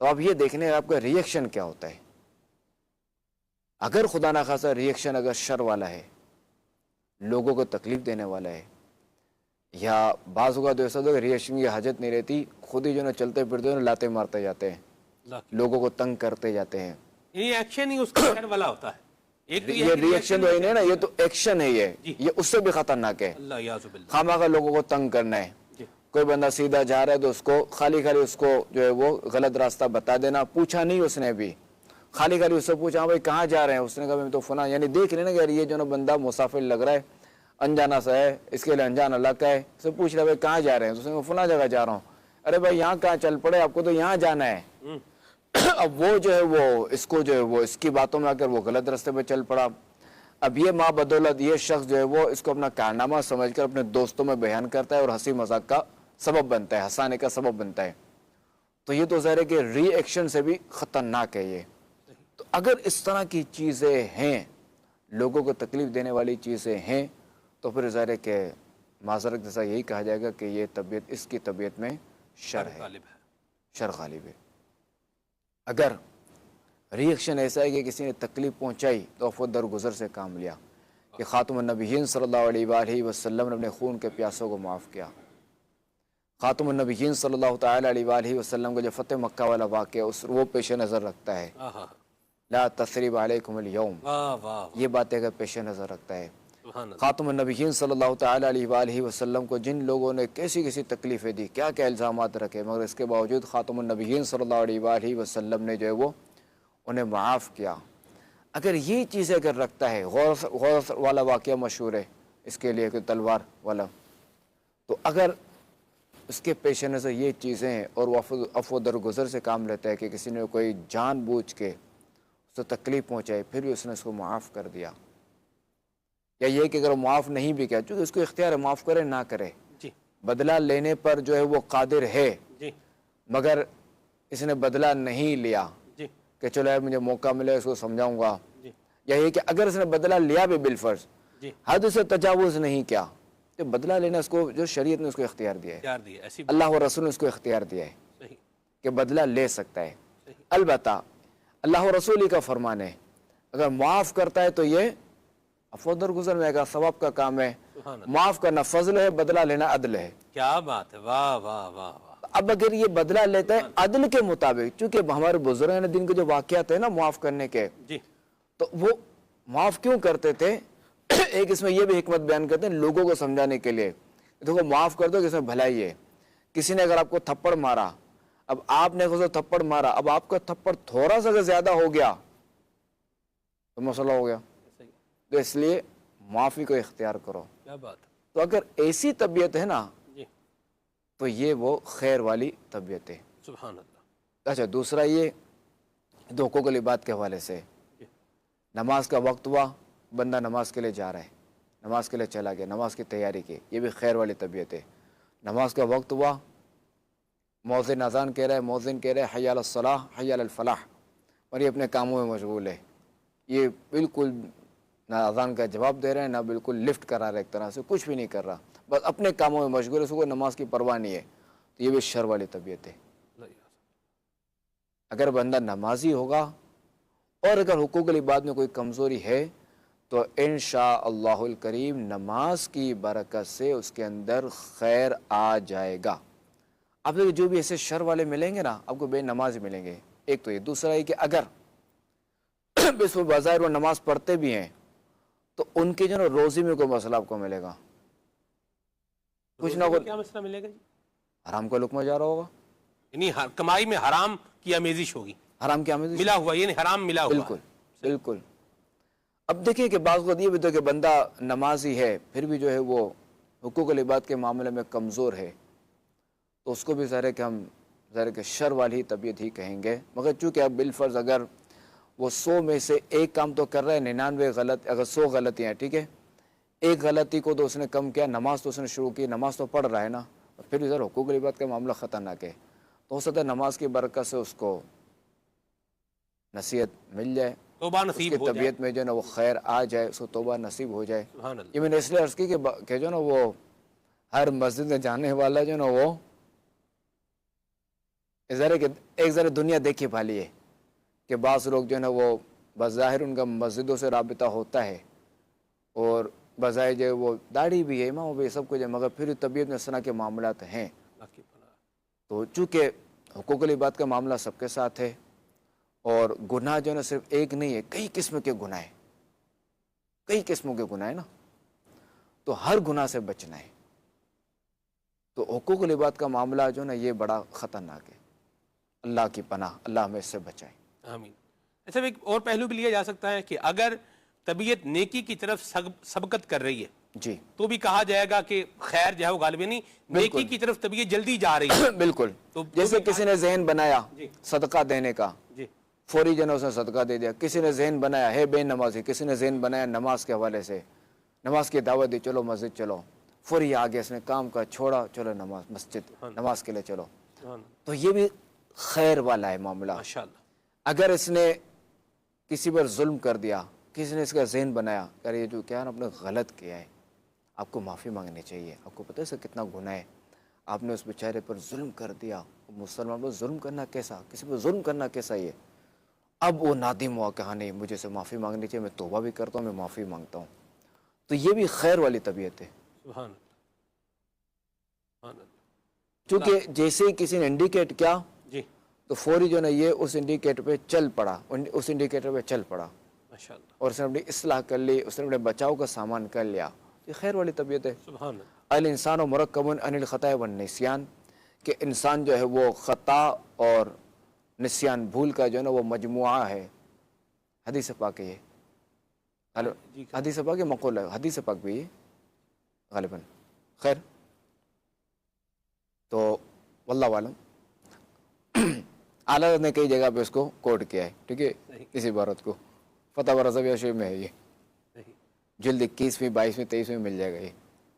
تو آپ یہ دیکھنے آپ کا ریئیکشن کیا ہوتا ہے. اگر خدا نہ خاصا ریئیکشن اگر شر والا ہے، لوگوں کو تکلیف دینے والا ہے، یا بعض اوقات ایسا ہوتا ہے کہ ریئیکشن کی حاجت نہیں رہتی، خود ہی جو نا چلتے پھرتے ہیں لاتے مارتے جاتے ہیں، اللہ کی لوگوں کو تنگ کرتے جاتے ہیں. یہ ایکشن ہی اس کا شر والا ہوتا ہے. ایک تو یہ ہے کہ ریئیکشن تو نہیں ہے نا، یہ تو ایکشن ہے. جی. یہ اس سے بھی خطرناک ہے. اللہ یعوذ باللہ. خواہ کا لوگوں کو تنگ کرنا ہے. جی کوئی بندہ سیدھا جا رہا ہے تو اس کو خالی اس کو جو ہے وہ غلط راستہ بتا دینا، پوچھا نہیں اس نے بھی، خالی اس سے پوچھا ہاں بھائی کہاں جا رہے ہیں، اس نے کہا میں تو فلاں، یعنی دیکھ لینا کہ یار یہ جو نا بندہ مسافر لگ رہا ہے، انجانا سا ہے، اس کے لیے انجان علاقہ ہے. اس سے پوچھ رہا بھائی کہاں جا رہے ہیں، اس نے کہا فلاں جگہ جا رہا ہوں. ارے بھائی یہاں کہاں چل پڑے، آپ کو تو یہاں جانا ہے. اب وہ جو ہے وہ اس کو جو ہے وہ اس کی باتوں میں آ کر وہ غلط راستے پہ چل پڑا. اب یہ ماں بدولت یہ شخص جو ہے وہ اس کو اپنا کارنامہ سمجھ کر اپنے دوستوں میں بیان کرتا ہے اور ہنسی مذاق کا سبب بنتا ہے، ہنسانے کا سبب بنتا ہے. تو یہ تو ظاہر ہے کہ ری ایکشن سے بھی خطرناک ہے یہ. تو اگر اس طرح کی چیزیں ہیں، لوگوں کو تکلیف دینے والی چیزیں ہیں، تو پھر ظاہر ہے کہ معذرت جیسا یہی کہا جائے گا کہ یہ طبیعت، اس کی طبیعت میں شر ہے، غالب ہے. شر غالب ہے. اگر ری ایکشن ایسا ہے کہ کسی نے تکلیف پہنچائی تو افو درگزر سے کام لیا کہ خاتم النبیین صلی اللہ علیہ وآلہ وسلم نے اپنے خون کے پیاسوں کو معاف کیا. خاتم النبیین صلی اللہ تعالی علیہ وآلہ وسلم کو جو فتح مکہ والا واقعہ وہ پیش نظر رکھتا ہے. لا تثریب علیکم اليوم، واہ واہ یہ باتیں اگر پیش نظر رکھتا ہے. سبحان اللہ. خاتم النبیین صلی اللہ تعالی علیہ وآلہ وسلم کو جن لوگوں نے کیسی تکلیفیں دی، کیا کیا الزامات رکھے، مگر اس کے باوجود خاتم النبیین صلی اللہ علیہ وآلہ وسلم نے جو ہے وہ انہیں معاف کیا. اگر یہ چیزیں اگر رکھتا ہے، غور والا واقعہ مشہور ہے اس کے لیے کہ تلوار والا، تو اگر اس کے پیش نظر یہ چیزیں ہیں اور وہ عفو درگزر سے کام لیتا ہے کہ کسی نے کوئی جان بوجھ کے اس کو تکلیف پہنچائے پھر بھی اس نے اس کو معاف کر دیا، یا یہ کہ اگر وہ معاف نہیں بھی کیا، چونکہ اس کو اختیار ہے معاف کرے نہ کرے، جی بدلہ لینے پر جو ہے وہ قادر ہے، جی مگر اس نے بدلہ نہیں لیا جی کہ چلو یار مجھے موقع ملے اس کو سمجھاؤں گا، جی یا یہ کہ اگر اس نے بدلہ لیا بھی بالفرض، جی حد سے تجاوز نہیں کیا، تو بدلہ لینا اس کو جو شریعت نے اس کو اختیار دیا ہے، پیار دی ایسی اللہ و رسول نے اس کو اختیار دیا ہے صحیح کہ بدلہ لے سکتا ہے. صحیح. البتہ اللہ و رسول ہی کا فرمان ہے، اگر معاف کرتا ہے تو یہ عفو درگزر میں کا ثواب کا کام ہے، سبحان اللہ. معاف کرنا فضل ہے، بدلہ لینا عدل ہے. کیا بات ہے، واہ واہ واہ واہ. اب اگر یہ بدلہ لیتا ہے عدل کے مطابق، چونکہ ہمارے بزرگان دین کے جو واقعات ہیں نا معاف کرنے کے، جی تو وہ معاف کیوں کرتے تھے؟ ایک اس میں یہ بھی حکمت بیان کرتے ہیں لوگوں کو سمجھانے کے لیے، دیکھو معاف کر دو کہ اس میں بھلائی ہے. کسی نے اگر آپ کو تھپڑ مارا، اب آپ نے اسے تھپڑ مارا، اب آپ کا تھپڑ تھوڑا سا اگر زیادہ ہو گیا تو مسئلہ ہو گیا، صحیح. تو اس لیے معافی کو اختیار کرو. کیا بات ہے. تو اگر ایسی طبیعت ہے نا جی تو یہ وہ خیر والی طبیعت ہے. سبحان اللہ. اچھا دوسرا یہ دو حقوق العباد کے حوالے سے، جی نماز کا وقت ہوا، بندہ نماز کے لیے جا رہا ہے، نماز کے لیے چلا گیا، نماز کی تیاری کی، یہ بھی خیر والی طبیعت ہے. نماز کا وقت ہوا، مؤذن اذان کہہ رہا ہے، مؤذن کہہ رہا ہے حی علی الصلاح حی علی الفلاح، اور یہ اپنے کاموں میں مشغول ہے، یہ بالکل نہ اذان کا جواب دے رہے ہیں، نہ بالکل لفٹ کرا رہا ہے، ایک طرح سے کچھ بھی نہیں کر رہا، بس اپنے کاموں میں مشغول ہے، اس کو نماز کی پرواہ نہیں ہے. تو یہ بھی شر والی طبیعت ہے. اگر بندہ نمازی ہوگا اور اگر حقوق العباد میں کوئی کمزوری ہے تو انشاءاللہ الکریم نماز کی برکت سے اس کے اندر خیر آ جائے گا. آپ دیکھیں جو بھی ایسے شر والے ملیں گے نا آپ کو بے نماز ملیں گے. ایک تو یہ، دوسرا یہ کہ اگر اس بظاہر وہ نماز پڑھتے بھی ہیں تو ان کی جو نا روزی میں کوئی مسئلہ آپ کو ملے گا، کچھ نہ کچھ کیا مسئلہ ملے گا جی؟ حرام کا لقمہ جا رہا ہوگا، یعنی کمائی میں حرام کی آمیزش ہوگی، حرام کی آمدنی ملا ہوا، یعنی حرام ملا ہوا. بالکل بالکل. اب دیکھیں کہ بعض وقت یہ بھی تو کہ بندہ نمازی ہے پھر بھی جو ہے وہ حقوق العباد کے معاملے میں کمزور ہے، تو اس کو بھی ظاہر ہے کہ ہم ظاہر ہے کہ شر والی طبیعت ہی کہیں گے. مگر چونکہ اب بالفرض اگر وہ 100 میں سے ایک کام تو کر رہا ہے، 99 غلط، اگر 100 غلطیاں ٹھیک ہے، ایک غلطی کو تو اس نے کم کیا، نماز تو اس نے شروع کی، نماز تو پڑھ رہا ہے نا، پھر بھی ذرا حقوق العباد کا معاملہ خطرناک ہے. تو ہو سکتا ہے نماز کی برکت سے اس کو نصیحت مل جائے، توبہ اس کی نصیب ہو جائے. طبیعت میں جو ہے نا وہ خیر آ جائے، اس کو توبہ نصیب ہو جائے. سبحان اللہ. یہ میں نے اس لیے عرض کی کہ جو ہے نا وہ ہر مسجد میں جانے والا جو ہے نا وہ ایک ذرا دنیا دیکھی پالی ہے کہ بعض لوگ جو ہے نا وہ بظاہر ان کا مسجدوں سے رابطہ ہوتا ہے اور بظاہر جو ہے وہ داڑھی بھی ہے، امام بھی سب کچھ ہے، مگر پھر طبیعت میں اس طرح کے معاملات ہیں۔ اللہ کی پناہ۔ تو چونکہ حقوق العباد کا معاملہ سب کے ساتھ ہے، اور گناہ جو ہے نا صرف ایک نہیں ہے، کئی قسم کے گناہ ہیں، کئی قسموں کے گناہ ہیں نا، تو ہر گناہ سے بچنا ہے۔ تو حقوق العباد کا معاملہ جو ہے نا یہ بڑا خطرناک ہے، اللہ کی پناہ، اللہ ہمیں اس سے بچائے۔ آمین۔ اچھا، ایک اور پہلو بھی لیا جا سکتا ہے کہ اگر طبیعت نیکی کی طرف سبقت کر رہی ہے جی تو بھی کہا جائے گا کہ خیر جو ہے وہ غالب نہیں، نیکی کی طرف طبیعت جلدی جا رہی ہے۔ بالکل، تو جیسے کسی نے ذہن بنایا جی صدقہ دینے کا، جی فوری جو ہے نا اس نے صدقہ دے دیا۔ کسی نے ذہن بنایا ہے بے نمازی، کسی نے ذہن بنایا نماز کے حوالے سے، نماز کی دعوت دی، چلو مسجد چلو، فوری آگے اس نے کام کا چھوڑا، چلو نماز مسجد نماز کے لیے چلو۔ تو یہ بھی خیر والا ہے معاملہ۔ ماشاءاللہ۔ اگر اس نے کسی پر ظلم کر دیا، کسی نے اس کا ذہن بنایا کہ یہ جو کیا آپ نے غلط کیا ہے، آپ کو معافی مانگنی چاہیے، آپ کو پتہ ہے اس کا کتنا گناہ ہے، آپ نے اس بیچارے پر ظلم کر دیا۔ مسلمان پر ظلم کرنا کیسا، کسی پر ظلم کرنا کیسا یہ، اب وہ نادم ہوا کہ ہاں نہیں مجھے سے معافی مانگنی چاہیے، میں توبہ بھی کرتا ہوں، میں معافی مانگتا ہوں۔ تو یہ بھی خیر والی طبیعت ہے، سبحان اللہ، سبحان اللہ۔ چونکہ جیسے ہی کسی نے انڈیکیٹ کیا جی تو فوری جو ہے نا یہ اس انڈیکیٹر پہ چل پڑا، اس انڈیکیٹر پہ چل پڑا، ماشاءاللہ، اور اس نے اپنی اصلاح کر لی، اس نے اپنے بچاؤ کا سامان کر لیا۔ یہ خیر والی طبیعت ہے۔ سبحان اللہ۔ الانسان و مرکب عن الخطا والنسیان، کہ انسان جو ہے وہ خطا اور نسیان بھول کا جو ہے نا وہ مجموعہ ہے۔ حدیث پاک ہے یہ، حدیث پاک یہ مقول ہے، حدیث پاک بھی ہے غالباً۔ خیر، تو واللہ عالم، اعلیٰ نے کئی جگہ پہ اس کو کوٹ کیا ہے، ٹھیک ہے، اس عبارت کو فتح و رضویہ شریف میں ہے، یہ جلد 21ویں 22ویں 23ویں مل جائے گا یہ۔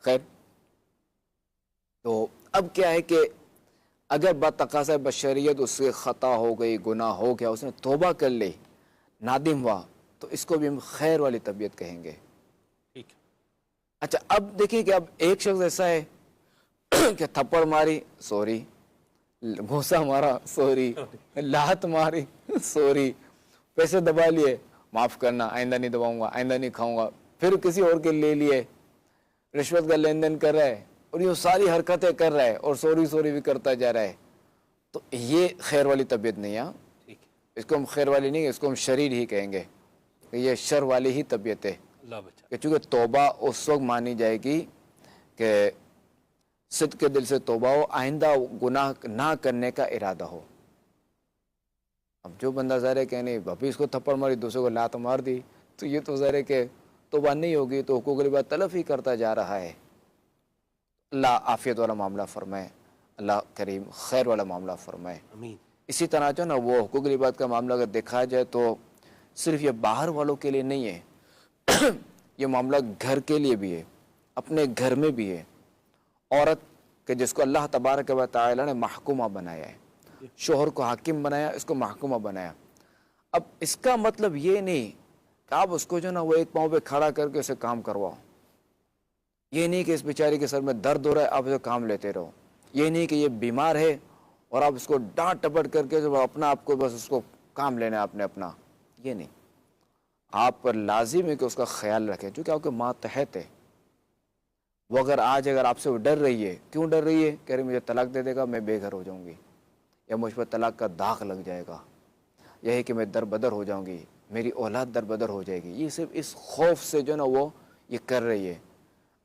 خیر، تو اب کیا ہے کہ اگر بتقاضۂ بشریت اس سے خطا ہو گئی، گناہ ہو گیا، اس نے توبہ کر لی، نادم ہوا، تو اس کو بھی ہم خیر والی طبیعت کہیں گے۔ ٹھیک ہے۔ اچھا، اب دیکھیں کہ اب ایک شخص ایسا ہے کہ تھپڑ ماری سوری، گھوسا مارا سوری، لات ماری سوری، پیسے دبا لیے معاف کرنا، آئندہ نہیں دباؤں گا، آئندہ نہیں کھاؤں گا، پھر کسی اور کے لے لیے، رشوت کا لین دین کر رہا ہے، اور یہ ساری حرکتیں کر رہا ہے، اور سوری سوری بھی کرتا جا رہا ہے، تو یہ خیر والی طبیعت نہیں ہے۔ ٹھیک ہے، اس کو ہم خیر والی نہیں، اس کو ہم شریر ہی کہیں گے، کہ یہ شر والی ہی طبیعت ہے۔ اللہ بچا۔ کہ چونکہ توبہ اس وقت مانی جائے گی کہ صدق کے دل سے توبہ ہو، آئندہ گناہ نہ کرنے کا ارادہ ہو۔ اب جو بندہ ظاہر ہے کہ نہیں ابھی اس کو تھپڑ ماری، دوسرے کو لات مار دی، تو یہ تو ظاہر ہے کہ توبہ نہیں ہوگی، تو حقوق العباد تلف ہی کرتا جا رہا ہے۔ اللہ عافیت والا معاملہ فرمائے، اللہ کریم خیر والا معاملہ فرمائے۔ امین۔ اسی طرح جو نا وہ حقوق العباد کا معاملہ اگر دیکھا جائے تو صرف یہ باہر والوں کے لیے نہیں ہے، یہ معاملہ گھر کے لیے بھی ہے، اپنے گھر میں بھی ہے۔ عورت کہ جس کو اللہ تبارک و تعالی نے محکومہ بنایا ہے، شوہر کو حاکم بنایا، اس کو محکومہ بنایا۔ اب اس کا مطلب یہ نہیں کہ آپ اس کو جو نا وہ ایک پاؤں پہ کھڑا کر کے اسے کام کرواؤ، یہ نہیں کہ اس بیچاری کے سر میں درد ہو رہا ہے آپ اسے کام لیتے رہو، یہ نہیں کہ یہ بیمار ہے اور آپ اس کو ڈانٹ ٹپٹ کر کے اپنا آپ کو بس اس کو کام لینا ہے آپ نے اپنا، یہ نہیں۔ آپ پر لازم ہے کہ اس کا خیال رکھیں، چونکہ آپ کے ماتحت ہے وہ۔ اگر آپ سے وہ ڈر رہی ہے، کیوں ڈر رہی ہے؟ کہہ رہی مجھے طلاق دے دے گا، میں بے گھر ہو جاؤں گی، یا مجھ پر طلاق کا داغ لگ جائے گا، یہی کہ میں در بدر ہو جاؤں گی، میری اولاد در بدر ہو جائے گی، یہ صرف اس خوف سے جو نا وہ یہ کر رہی ہے۔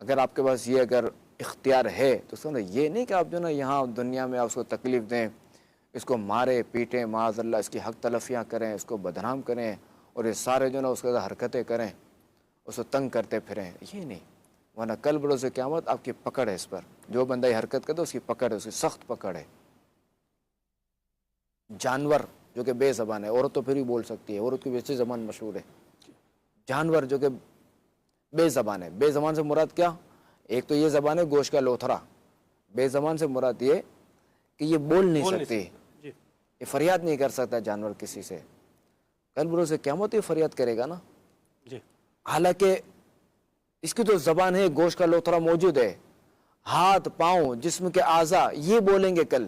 اگر آپ کے پاس یہ اگر اختیار ہے تو سنو، یہ نہیں کہ آپ جو نا یہاں دنیا میں آپ اس کو تکلیف دیں، اس کو مارے پیٹیں، معاذ اللہ اس کی حق تلفیاں کریں، اس کو بدنام کریں، اور یہ سارے جو نا اس کے حرکتیں کریں، اس کو تنگ کرتے پھریں، یہ نہیں۔ ورنہ کل بروز قیامت آپ کی پکڑ ہے اس پر، جو بندہ یہ حرکت کرتا ہے اس کی پکڑ ہے، اس کی سخت پکڑ ہے۔ جانور جو کہ بے زبان ہے، عورت تو پھر بھی بول سکتی ہے، عورت کی ویسی زبان مشہور ہے، جانور جو کہ بے زبان ہے۔ بے زبان سے مراد کیا؟ ایک تو یہ زبان ہے گوشت کا لوتھرا، بے زبان سے مراد یہ کہ یہ بول نہیں سکتی، یہ فریاد نہیں کر سکتا جانور کسی سے، کل بروز قیامت یہ فریاد کرے گا نا۔ حالانکہ اس کی تو زبان ہے، گوشت کا لوتھرا موجود ہے، ہاتھ پاؤں جسم کے اعضاء یہ بولیں گے کل،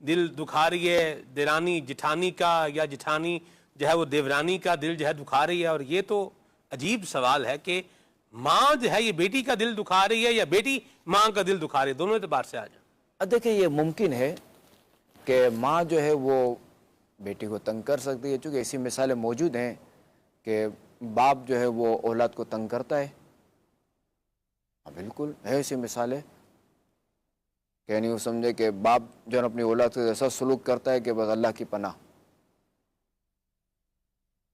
دل دکھا رہی ہے دیرانی جٹھانی کا یا جٹھانی جو ہے وہ دیورانی کا دل جو ہے دکھا رہی ہے. اور یہ تو عجیب سوال ہے کہ ماں جو ہے یہ بیٹی کا دل دکھا رہی ہے یا بیٹی ماں کا دل دکھا رہی ہے, دونوں اعتبار سے آ جائیں. دیکھیں یہ ممکن ہے کہ ماں جو ہے وہ بیٹی کو تنگ کر سکتی ہے, چونکہ ایسی مثالیں موجود ہیں کہ باپ جو ہے وہ اولاد کو تنگ کرتا ہے. بالکل ہے ایسی مثالیں کہ یعنی وہ سمجھے کہ باپ جو ہے اپنی اولاد سے ایسا سلوک کرتا ہے کہ بس اللہ کی پناہ.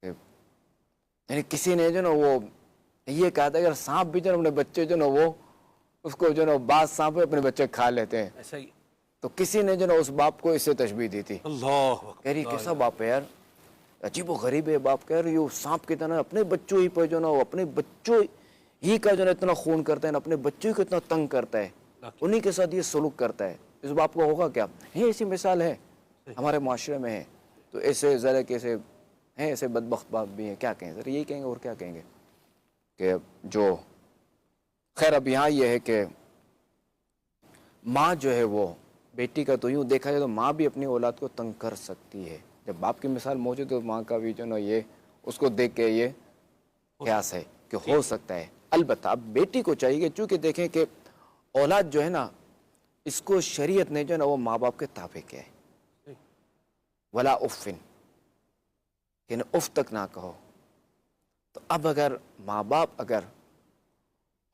یعنی کسی نے جو نا وہ یہ کہا تھا کہ سانپ بھی جو نا اپنے بچے جو نا وہ اس کو جو نا بعض سانپ اپنے بچے کھا لیتے ہیں. ایسا ہی تو کسی نے جو نا اس باپ کو اس سے تشبیہ دی تھی. اللہ کہہ رہی کیسا باپ ہے یار, عجیب و غریب ہے باپ. کہہ رہی سانپ کی طرح اپنے بچوں ہی پہ جو نا وہ اپنے بچوں ہی کا جو نا اتنا خون کرتا ہے, اپنے بچوں کو اتنا تنگ کرتا ہے, انہی کے ساتھ یہ سلوک کرتا ہے. اس باپ کو ہوگا کیا؟ یہ ایسی مثال ہے ہمارے معاشرے میں ہے. تو ایسے ذرا کیسے ہیں ایسے بدبخت باپ بھی ہیں, کیا کہیں ذرا یہی کہیں گے اور کیا کہیں گے کہ جو خیر. اب یہاں یہ ہے کہ ماں جو ہے وہ بیٹی کا تو یوں دیکھا جائے تو ماں بھی اپنی اولاد کو تنگ کر سکتی ہے. جب باپ کی مثال موجود ہے تو ماں کا بھی جو نا یہ اس کو دیکھ کے یہ قیاس ہے کہ ہو سکتا ہے. البتہ اب بیٹی کو چاہیے کہ چونکہ دیکھیں کہ اولاد جو ہے نا اس کو شریعت نے جو ہے نا وہ ماں باپ کے تابع کیا ہے. ولا افن کہ اف تک نہ کہو. تو اب اگر ماں باپ اگر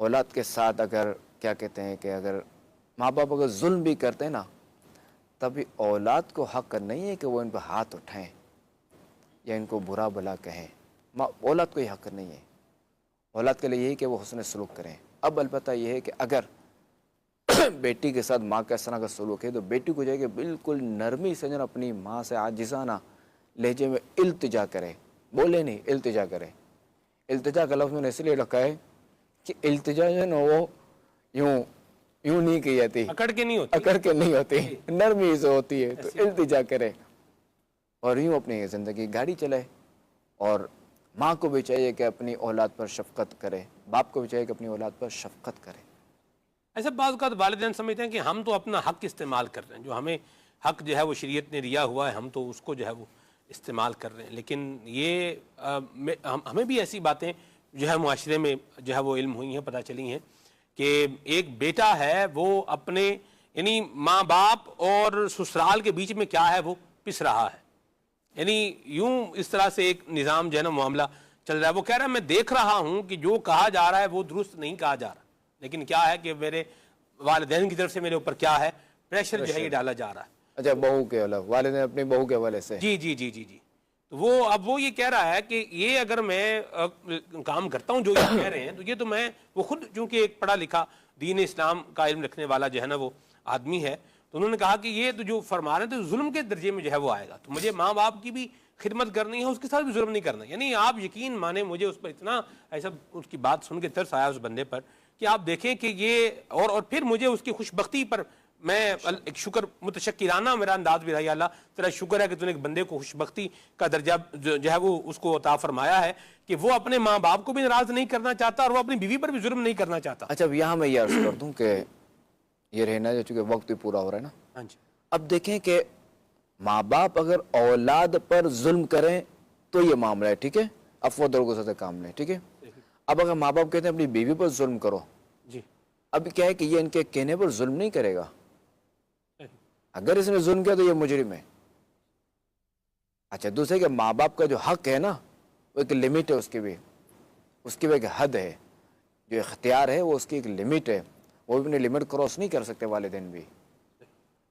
اولاد کے ساتھ اگر کیا کہتے ہیں کہ اگر ماں باپ اگر ظلم بھی کرتے ہیں نا تبھی اولاد کو حق نہیں ہے کہ وہ ان پہ ہاتھ اٹھائیں یا ان کو برا بھلا کہیں. اولاد کو یہ حق نہیں ہے. اولاد کے لیے یہی کہ وہ حسن سلوک کریں. اب البتہ یہ ہے کہ اگر بیٹی کے ساتھ ماں کا اس طرح کا سلوک ہے تو بیٹی کو جائے کہ بالکل نرمی سے جن اپنی ماں سے عاجزانہ لہجے میں التجا کرے. بولے نہیں, التجا کرے. التجا کا لفظ میں نے اس لیے رکھا ہے کہ التجا جو ہے نا وہ یوں نہیں کی جاتی, اکڑ کے نہیں ہوتی, اکڑ کے نہیں ہوتی, نرمی سے ہوتی ہے. تو التجا کرے اور یوں اپنی زندگی گاڑی چلائے. اور ماں کو بھی چاہیے کہ اپنی اولاد پر شفقت کرے, باپ کو بھی چاہیے کہ اپنی اولاد پر شفقت کرے. ایسے بعض اوقات والدین سمجھتے ہیں کہ ہم تو اپنا حق استعمال کر رہے ہیں, جو ہمیں حق جو ہے وہ شریعت نے دیا ہوا ہے ہم تو اس کو جو ہے وہ استعمال کر رہے ہیں. لیکن یہ ہمیں بھی ایسی باتیں جو ہے معاشرے میں جو ہے وہ علم ہوئی ہیں, پتہ چلی ہیں کہ ایک بیٹا ہے وہ اپنے یعنی ماں باپ اور سسرال کے بیچ میں کیا ہے وہ پس رہا ہے. یعنی یوں اس طرح سے ایک نظام جو ہے نا معاملہ چل رہا ہے. وہ کہہ رہا ہے میں دیکھ رہا ہوں کہ جو کہا جا رہا ہے وہ درست نہیں کہا جا رہا, لیکن کیا ہے کہ میرے والدین کی طرف سے میرے اوپر کیا ہے پریشر جو ہے یہ ڈالا جا رہا ہے. اچھا بہو کے والدین اپنی بہو کے حوالے سے جی جی جی جی جی تو وہ اب وہ یہ کہہ رہا ہے کہ یہ اگر میں کام کرتا ہوں جو یہ کہہ رہے ہیں تو یہ تو میں وہ خود چونکہ ایک پڑھا لکھا دین اسلام کا علم رکھنے والا جو ہے نا وہ آدمی ہے, تو انہوں نے کہا کہ یہ تو جو فرما رہے ہیں تو ظلم کے درجے میں جو ہے وہ آئے گا. تو مجھے ماں باپ کی بھی خدمت کرنی ہے, اس کے ساتھ بھی ظلم نہیں کرنا. یعنی آپ یقین مانیں مجھے اس پر اتنا ایسا اس کی بات سن کے ترس آیا اس بندے پر کہ آپ دیکھیں کہ یہ اور پھر مجھے اس کی خوش بختی پر میں ایک شکر متشکرانہ میرا انداز بھی رہا, یا اللہ تیرا شکر ہے کہ تو نے ایک بندے کو خوش بختی کا درجہ جو ہے وہ اس کو عطا فرمایا ہے کہ وہ اپنے ماں باپ کو بھی ناراض نہیں کرنا چاہتا اور وہ اپنی بیوی پر بھی ظلم نہیں کرنا چاہتا. اچھا اب یہاں میں یہ عرض کر دوں کہ یہ رہنا جو چونکہ وقت بھی پورا ہو رہا ہے نا. ہاں جی. اب دیکھیں کہ ماں باپ اگر اولاد پر ظلم کریں تو یہ معاملہ ہے, ٹھیک ہے, عفو درگزر سے کام لیں, ٹھیک ہے. اب اگر ماں باپ کہتے ہیں اپنی بیوی پر ظلم کرو, جی اب کیا ہے کہ یہ ان کے کہنے پر ظلم نہیں کرے گا. اگر اس نے ظلم کیا تو یہ مجرم ہے. اچھا دوسرے کہ ماں باپ کا جو حق ہے نا وہ ایک لمٹ ہے, اس کی بھی ایک حد ہے, جو اختیار ہے وہ اس کی ایک لمٹ ہے, وہ بھی اپنی لمٹ کراس نہیں کر سکتے والدین بھی.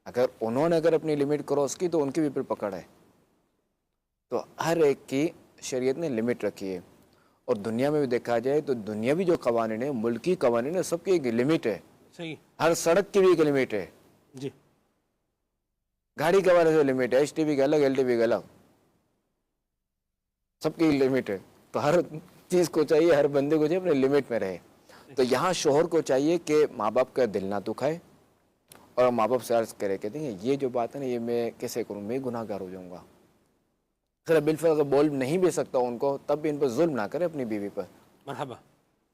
اگر انہوں نے اپنی لمٹ کراس کی تو ان کی بھی پھر پکڑ ہے. تو ہر ایک کی شریعت نے لمٹ رکھی ہے. اور دنیا میں بھی دیکھا جائے تو دنیاوی جو قوانین ہیں, ملکی قوانین ہیں, سب کی ایک لمٹ ہے. صحیح. ہر سڑک کی بھی ایک لمٹ ہے. جی. گاڑی کے حوالے سے لمٹ ہے, ایچ ٹی وی کا الگ, ایل ٹی وی کا الگ, سب کی لمٹ ہے. تو ہر چیز کو چاہیے, ہر بندے کو چاہیے اپنے لمٹ میں رہے. تو یہاں شوہر کو چاہیے کہ ماں باپ کا دل نہ دکھائے اور ماں باپ سے عرض کرے کہ دیکھیں یہ جو بات ہے نا یہ میں کیسے کروں, میں گناہ گار ہو جاؤں گا. بالفعل اگر بول نہیں بھی سکتا ان کو تب بھی ان پر ظلم نہ کرے اپنی بیوی پر. مرحبا.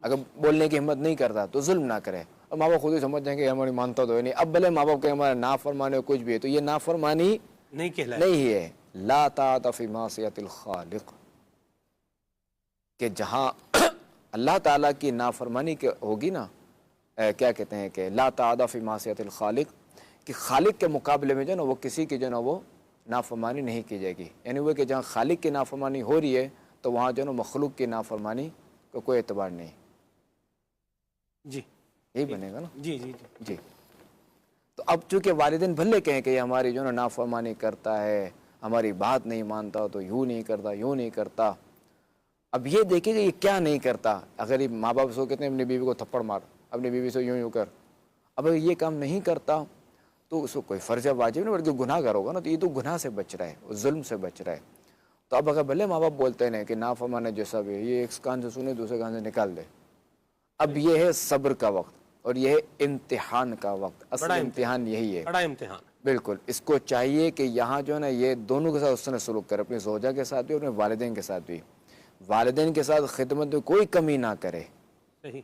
اگر بولنے کی ہمت نہیں کرتا تو ظلم نہ کرے. اور ماں باپ خود ہی سمجھ جائیں کہ ہماری مانتا تو ہے نہیں. اب بھلے ماں باپ کہ ہمارا نافرمانی کچھ بھی ہے تو یہ نافرمانی نہیں کہلائے. نہیں ہے. لا طاعت فی معصیت الخالق، کہ جہاں اللہ تعالیٰ کی نافرمانی ہوگی نا، کیا کہتے ہیں کہ لا طاعت فی معصیت الخالق، کہ خالق کے مقابلے میں جو ہے نا وہ کسی کی جو ہے نا وہ نافرمانی نہیں کی جائے گی. یعنی وہ کہ جہاں خالق کی نافرمانی ہو رہی ہے تو وہاں جو ہے نا مخلوق کی نافرمانی کو کوئی اعتبار نہیں. جی یہی بنے گا نا. جی جی جی. تو اب چونکہ والدین بھلے کہیں کہ یہ ہماری جو ہے نا نافرمانی کرتا ہے، ہماری بات نہیں مانتا، تو یوں نہیں کرتا یوں نہیں کرتا. اب یہ دیکھیں کہ یہ کیا نہیں کرتا. اگر یہ ماں باپ سے کہتے ہیں اپنی بیوی کو تھپڑ مار، اپنی بیوی سے یوں کر، اب اگر یہ کام نہیں کرتا تو اس کو کوئی فرض واجب نہیں بلکہ گناہ گار ہوگا نا. تو یہ تو گناہ سے بچ رہا ہے، ظلم سے بچ رہا ہے. تو اب اگر بھلے ماں باپ بولتے ہیں کہ نافرمانا جیسا بھی ہے، یہ ایک کان سے سنے دوسرے کان سے نکال دے. اب یہ ہے صبر کا وقت اور یہ ہے امتحان کا وقت. اصل امتحان یہی ہے، بڑا امتحان. بالکل. اس کو چاہیے کہ یہاں جو ہے نا یہ دونوں کے ساتھ اس نے سلوک کرے، اپنی زوجہ کے ساتھ بھی، اپنے والدین کے ساتھ بھی. والدین کے ساتھ خدمت میں کوئی کمی نہ کرے، صحیح.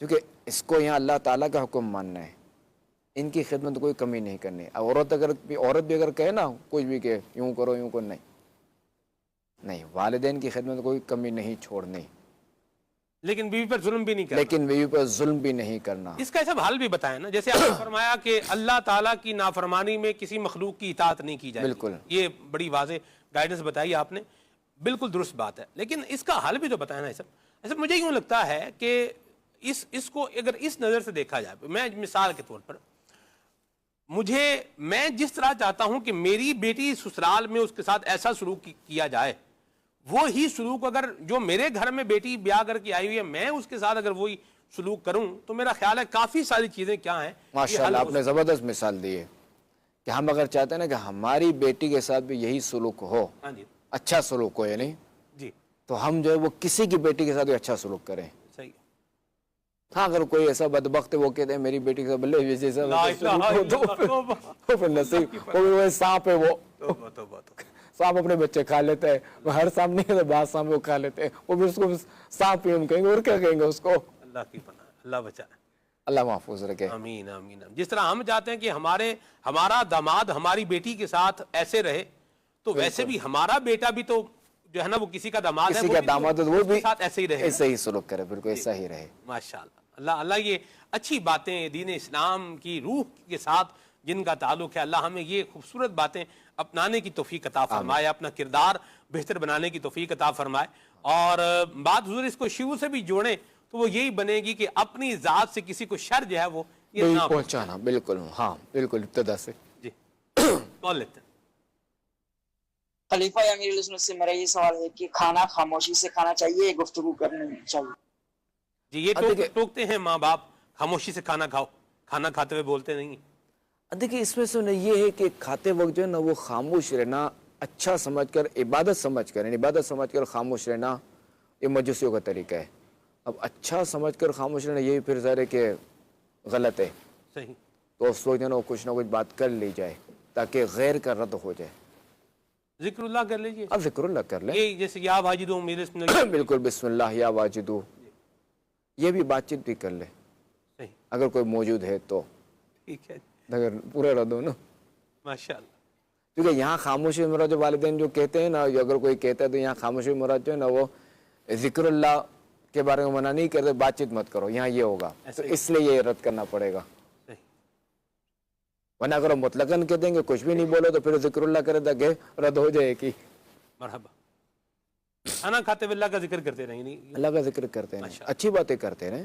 کیونکہ اس کو یہاں اللہ تعالیٰ کا حکم ماننا ہے. ان کی خدمت میں کوئی کمی نہیں کرنی. عورت بھی اگر کہے نا کچھ بھی کہ یوں کرو یوں کرو، نہیں، والدین کی خدمت میں کوئی کمی نہیں چھوڑنی، لیکن بیوی پر ظلم بھی نہیں کرنا. لیکن بیوی پر ظلم بھی نہیں کرنا. اس کا ایسا حل بھی بتائیں نا، جیسے آپ نے فرمایا کہ اللہ تعالیٰ کی نافرمانی میں کسی مخلوق کی اطاعت نہیں کی جائے. بالکل. یہ بڑی واضح گائیڈنس بتائی آپ نے، بالکل درست بات ہے. لیکن اس کا حل بھی تو بتائیں نا. ایسا مجھے یوں لگتا ہے کہ اس کو اگر اس نظر سے دیکھا جائے، میں مثال کے طور پر میں جس طرح چاہتا ہوں کہ میری بیٹی سسرال میں اس کے ساتھ ایسا سلوک کیا جائے، وہی سلوک اگر جو میرے گھر میں بیٹی بیاہ کر کے آئی ہوئی ہے میں اس کے ساتھ اگر وہی سلوک کروں تو میرا خیال ہے کافی ساری چیزیں کیا ہیں. ماشاءاللہ آپ نے زبردست مثال دی ہے کہ ہم اگر چاہتے ہیں نا کہ ہماری بیٹی کے ساتھ بھی یہی سلوک ہو، ہاں جی اچھا سلوک ہو، یعنی جی تو ہم جو ہے وہ کسی کی بیٹی کے ساتھ بھی اچھا سلوک کریں. صحیح. ہاں اگر کوئی ایسا بدبخت ہے وہ کہتے ہیں میری بیٹی کے ساتھ بلے جیسا نصیب وہ سانپ ہے، وہ سانپ اپنے بچے کھا لیتا ہے، وہ ہر سانپ نہیں ہے، بعض سانپ وہ کھا لیتے ہیں، وہ بھی اس کو سانپ ہی ہم کہیں گے اور کیا کہیں گے اس کو. اللہ کی پناہ، اللہ بچائے. اللہ محفوظ رکھے. آمین آمین. جس طرح ہم چاہتے ہیں کہ ہمارا داماد ہماری بیٹی کے ساتھ ایسے رہے، تو ویسے بھی ہمارا بیٹا بھی تو جو ہے نا وہ کسی کا داماد ہے، کسی کا داماد ہے، وہ بھی ساتھ ایسے ہی رہے، ایسے ہی سلوک کرے، بالکل ایسا ہی رہے. ماشاءاللہ. اللہ یہ اچھی باتیں دین اسلام کی روح کے ساتھ جن کا تعلق ہے، اللہ ہمیں یہ خوبصورت باتیں اپنانے کی توفیق عطا فرمائے، اپنا کردار بہتر بنانے کی توفیق عطا فرمائے. اور بات حضور اس کو شیو سے بھی جوڑیں تو وہ یہی بنے گی کہ اپنی ذات سے کسی کو شر جو ہے وہ یہ نہ پہنچانا. بالکل، ہاں بالکل ابتدا سے. جی کال لیتے ہیں. خلیفہ امیر السنت سے میرا یہ سوال ہے کہ کھانا خاموشی سے کھانا چاہیے، گفتگو کرنی چاہیے؟ جی یہ ٹوکتے ہیں ماں باپ، خاموشی سے کھانا کھاؤ، کھانا کھاتے ہوئے بولتے نہیں. دیکھیں اس میں سے یہ ہے کہ کھاتے وقت جو ہے نا وہ خاموش رہنا اچھا سمجھ کر، عبادت سمجھ کر، یعنی عبادت سمجھ کر خاموش رہنا یہ مجوسیوں کا طریقہ ہے. اب اچھا سمجھ کر خاموش رہنا یہی پھر ظاہر ہے کہ غلط ہے. صحیح. تو اس وقت جو ہے نا کچھ نہ کچھ بات کر لی جائے تاکہ غیر کا رد ہو جائے. ذکر اللہ کر لیجئے. اب ذکر اللہ کر لیں، یہ جیسے یا واجدو میرے بالکل بسم اللہ یا واجدو، یہ بھی بات چیت بھی کر لے صحیح اگر کوئی موجود ہے تو. ٹھیک ہے. اگر پورا رد ہو نا، ماشاءاللہ. کیونکہ یہاں خاموشی مراد جو والدین جو کہتے ہیں نا، اگر کوئی کہتا ہے تو یہاں خاموشی مراد جو ہے نا وہ ذکر اللہ کے بارے میں منع نہیں کرتے، بات چیت مت کرو، یہاں یہ ہوگا تو اس لیے یہ رد کرنا پڑے گا. ورنہ اگر مطلقاً کہہ دیں گے کچھ بھی نہیں بولو تو پھر ذکر اللہ کرے تاکہ رد ہو جائے کہ مرحبا. کھانا کھاتے ہوئے اللہ کا ذکر کرتے رہیں، نہیں اللہ کا ذکر کرتے ہیں، اچھی باتیں کرتے ہیں،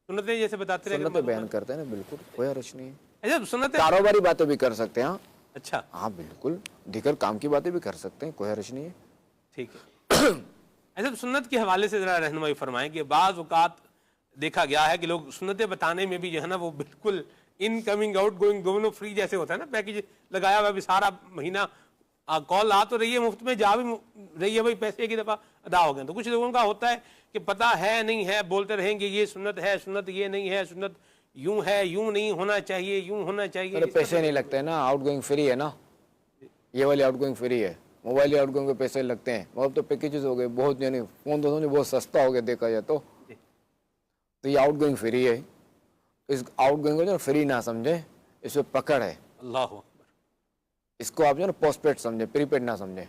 سنتیں جیسے بتاتے رہے، سنتیں بیان کرتے ہیں، بالکل کوئی حرج نہیں ہے. ایسا سنتیں کاروباری باتیں بھی کر سکتے ہیں. اچھا ہاں بالکل، دیگر کام کی باتیں بھی کر سکتے ہیں، کوئی حرج نہیں ہے. ٹھیک ہے. ایسا سنت کے حوالے سے ذرا رہنمائی فرمائیں کہ بعض اوقات دیکھا گیا ہے کہ لوگ سنتیں بتانے میں بھی جو ہے نا وہ بالکل in coming out going going free جیسے ہوتا ہے نا، پیکج لگایا ہوا بھی سارا مہینہ کال آ تو رہی ہے، مفت میں جا بھی رہی ہے، بھائی پیسے کی دفعہ ادا ہو گئے. تو کچھ لوگوں کا ہوتا ہے کہ پتہ ہے نہیں ہے، بولتے رہیں گے یہ سنت ہے، سنت یہ نہیں ہے، سنت یوں ہے، یوں نہیں ہونا چاہیے، یوں ہونا چاہیے. پیسے نہیں لگتے نا، آؤٹ گوئنگ فری ہے نا، یہ والی آؤٹ گوئنگ فری ہے. موبائل آؤٹ گوئنگ کے پیسے لگتے ہیں، اب تو پیکیجز ہو گئے بہت، یعنی فون تو بہت سستا ہو گیا دیکھا جائے تو یہ آؤٹ گوئنگ فری ہے، اس آؤٹ گوئنگ کو جو فری نہ سمجھے، اس پہ پکڑ ہے، اللہ اکبر. اس کو آپ جو ہے نا پوسٹ پیڈ سمجھے، پری پیڈ نہ سمجھے.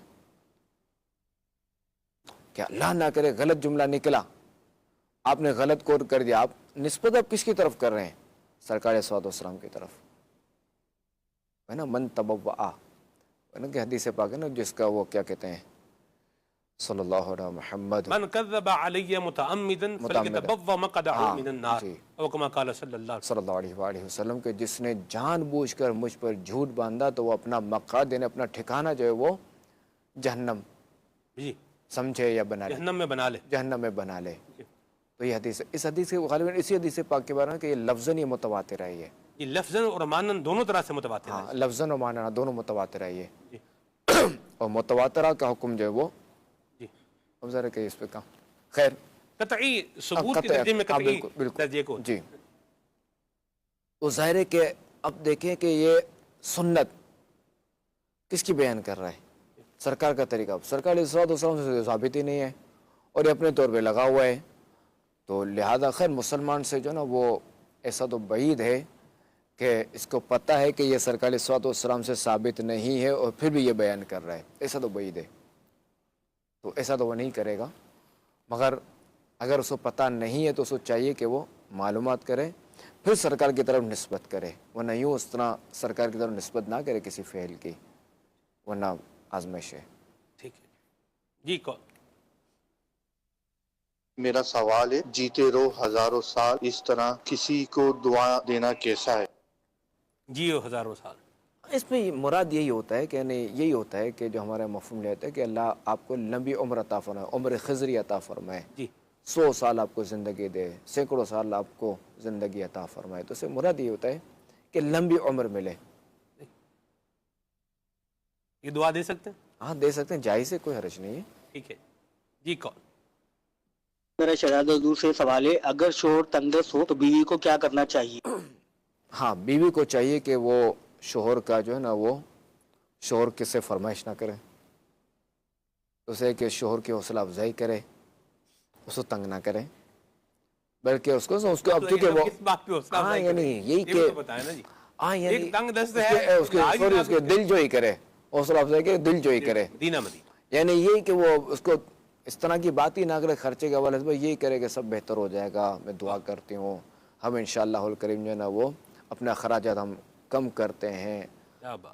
کہ اللہ نہ کرے غلط جملہ نکلا، آپ نے غلط کوڈ کر دیا، آپ نسبت آپ کس کی طرف کر رہے ہیں؟ سرکار صلی اللہ علیہ وسلم کی طرف ہے نا. من تبوّع ہے نا کہ حدیث پاک ہے نا جس کا وہ کیا کہتے ہیں صلی اللہ علیہ محمد من کذب علی متعمدا فلیتبوأ مقعدہ من النار او کما قال صلی اللہ علیہ وآلہ وسلم کہ جس نے جان بوجھ کر مجھ پر جھوٹ باندھا تو وہ اپنا مقعد یعنی اپنا ٹھکانہ جو ہے وہ جہنم جی سمجھے یا بنا لے، جہنم میں بنا لے. جہنم میں بنا لے. تو یہ حدیث، اس حدیث کے غالباً اسی حدیث پاک کے بارے میں کہ یہ لفظاً یہ متواتر ہے، یہ لفظاً اور مانن دونوں طرح سے متواتر ہے. ہاں لفظاً و معنی دونوں متواتر ہے یہ. اور متواترہ کا حکم جو ہے وہ اب ذرا کہ اس پہ کہاں خیر قطعی ثبوت کے درجے میں قطعی درجے کو جی. وہ ظاہر ہے کہ اب دیکھیں کہ یہ سنت کس کی بیان کر رہا ہے؟ سرکار کا طریقہ. سرکار علیہ الصلوۃ والسلام سے ثابت ہی نہیں ہے اور یہ اپنے طور پہ لگا ہوا ہے. تو لہذا خیر مسلمان سے جو نا وہ ایسا تو بعید ہے کہ اس کو پتہ ہے کہ یہ سرکار علیہ الصلوۃ والسلام سے ثابت نہیں ہے اور پھر بھی یہ بیان کر رہا ہے، ایسا تو بعید ہے. تو ایسا تو وہ نہیں کرے گا، مگر اگر اس کو پتہ نہیں ہے تو اس کو چاہیے کہ وہ معلومات کرے پھر سرکار کی طرف نسبت کرے، ورنہ یوں اس طرح سرکار کی طرف نسبت نہ کرے کسی فعل کی، ورنہ آزمائش ہے. ٹھیک ہے جی. کون میرا سوال ہے، جیتے رہو ہزاروں سال، اس طرح کسی کو دعا دینا کیسا ہے؟ جیو ہزاروں سال. اس میں مراد یہی ہوتا ہے کہ یعنی یہی ہوتا ہے کہ جو ہمارا مفہوم لیتا ہے کہ اللہ آپ کو لمبی عمر عطا فرمائے، عمر خضری عطا فرمائے، جی 100 سال آپ کو زندگی دے، سینکڑوں سال آپ کو زندگی عطا فرمائے. تو اس سے مراد یہ ہوتا ہے کہ لمبی عمر ملے. یہ دعا دے سکتے ہیں؟ ہاں دے سکتے ہیں، جائز ہے، کوئی حرج نہیں ہے. ٹھیک ہے جی. کون میرا شہزاد حضور سے سوال ہے، اگر شوہر تنگدست ہو تو بیوی کو کیا کرنا چاہیے؟ ہاں بیوی کو چاہیے کہ وہ شوہر کا جو ہے نا وہ شوہر کس سے فرمائش نہ کرے، اسے کہ شوہر کی حوصلہ افزائی کرے، اس کو تنگ نہ کرے، بلکہ اس کو اب کیونکہ وہ ہاں یعنی یہی کہ ہاں یعنی اس کے دل جو ہی کرے، حوصلہ افزائی کرے، دل جو ہی کرے، یعنی یہی کہ وہ اس کو اس طرح کی بات ہی نہ کرے خرچے کے حوالے سے، یہی کرے کہ سب بہتر ہو جائے گا، میں دعا کرتی ہوں، ہم انشاءاللہ الکریم جو ہے نا وہ اپنے اخراجات ہم کم کرتے ہیں،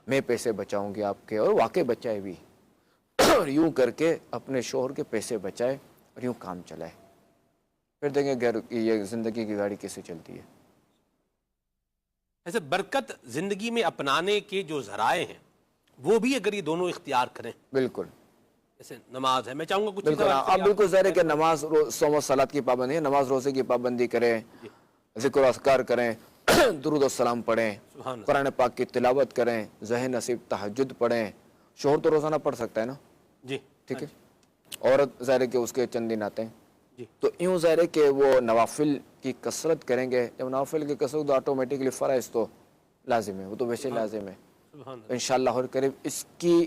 میں پیسے بچاؤں گی آپ کے، اور واقعی بچائے بھی، اور یوں کر کے اپنے شوہر کے پیسے بچائے اور یوں کام چلائے، پھر دیکھیں گھر کی یہ زندگی کی گاڑی کیسے چلتی ہے. ایسے برکت زندگی میں اپنانے کے جو ذرائع ہیں وہ بھی اگر یہ دونوں اختیار کریں، بالکل جیسے نماز ہے، میں چاہوں گا کچھ بالکل آپ بالکل ظاہر ہے کہ نماز صوم و صلاۃ کی پابندی ہے، نماز روزے کی پابندی کریں، ذکر و اذکار کریں، درود و سلام پڑھیں، قرآن پاک کی تلاوت کریں، ذہن نصیب تہجد پڑھیں. شوہر تو روزانہ پڑھ سکتا ہے نا، جی ٹھیک ہے، عورت ظاہر ہے کہ اس کے چند دن آتے ہیں، تو یوں ظاہر ہے کہ وہ نوافل کی کثرت کریں گے. جب نوافل کی کثرت تو آٹومیٹکلی فرائض تو لازم ہے، وہ تو ویسے لازم ہے. انشاءاللہ الکریم اس کی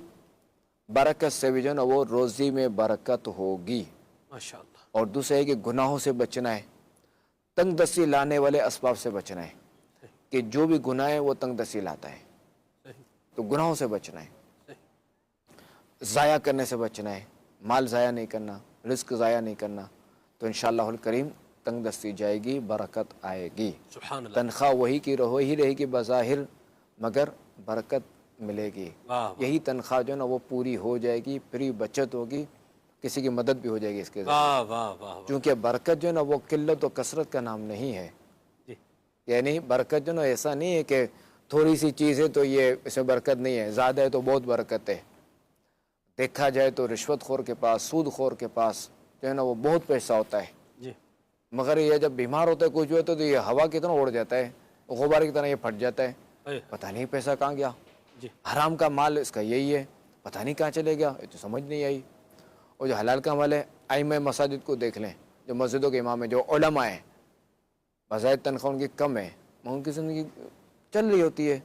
برکت سے بھی جو ہے نا وہ روزی میں برکت ہوگی. ماشاءاللہ. اور دوسرا ہے کہ گناہوں سے بچنا ہے، تنگ دستی لانے والے اسباب سے بچنا ہے، کہ جو بھی گناہ ہے وہ تنگ دستی لاتا ہے، تو گناہوں سے بچنا ہے، ضائع کرنے سے بچنا ہے، مال ضائع نہیں کرنا، رزق ضائع نہیں کرنا. تو انشاءاللہ الکریم تنگ دستی جائے گی، برکت آئے گی. سبحان اللہ. تنخواہ وہی کی وہی رہے گی بظاہر، مگر برکت ملے گی. یہی تنخواہ جو ہے نا وہ پوری ہو جائے گی، پھر بچت ہوگی، کسی کی مدد بھی ہو جائے گی اس کے ذریعے. کیونکہ برکت جو ہے نا وہ قلت و کثرت کا نام نہیں ہے. یعنی برکت جو ہے نا ایسا نہیں ہے کہ تھوڑی سی چیز ہے تو یہ اس میں برکت نہیں ہے، زیادہ ہے تو بہت برکت ہے. دیکھا جائے تو رشوت خور کے پاس، سود خور کے پاس جو ہے نا وہ بہت پیسہ ہوتا ہے، مگر یہ جب بیمار ہوتا ہے کچھ ہوتا ہے تو یہ ہوا کی طرح اڑ جاتا ہے، غبار کی طرح یہ پھٹ جاتا ہے، پتہ نہیں پیسہ کہاں گیا. حرام کا مال اس کا یہی ہے، پتہ نہیں کہاں چلے گیا، یہ تو سمجھ نہیں آئی. اور جو حلال کا مال ہے، ائمہ مساجد کو دیکھ لیں، جو مسجدوں کے امام ہیں، جو علماء ہیں، بظاہر تنخواہ ان کی کم ہے، ان کی زندگی چل رہی ہوتی ہے.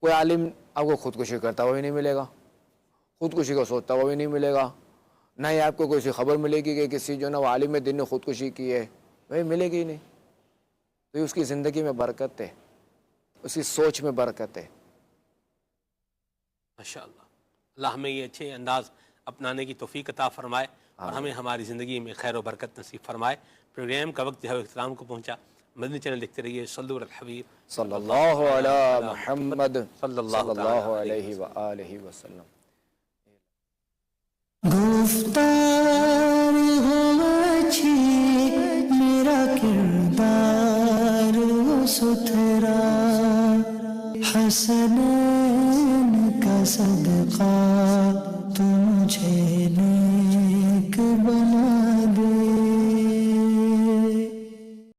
کوئی عالم آپ کو خودکشی کرتا ہوا ہی نہیں ملے گا، خودکشی کا سوچتا ہوا بھی نہیں ملے گا، نہ ہی آپ کو کوئی سی خبر ملے گی کہ کسی جو نا وہ عالم دین نے خودکشی کی ہے، بھائی ملے گی ہی نہیں۔ تو یہ اس کی زندگی میں برکت ہے، اس کی سوچ میں برکت ہے۔ ماشاءاللہ، اللہ ہمیں یہ اچھے انداز اپنانے کی توفیق عطا فرمائے اور ہمیں ہماری زندگی میں خیر و برکت نصیب فرمائے۔ پروگرام کا وقت جو ہے اختتام کو پہنچا۔ مدنی چینل دیکھتے رہیے، صلو علی الحبیب صلی اللہ علی محمد صلی اللہ علیہ وآلہ وسلم۔ گفتار ہو اچھی، میرا کردار ہو ستھرا، حسنین کا صدقہ تو مجھے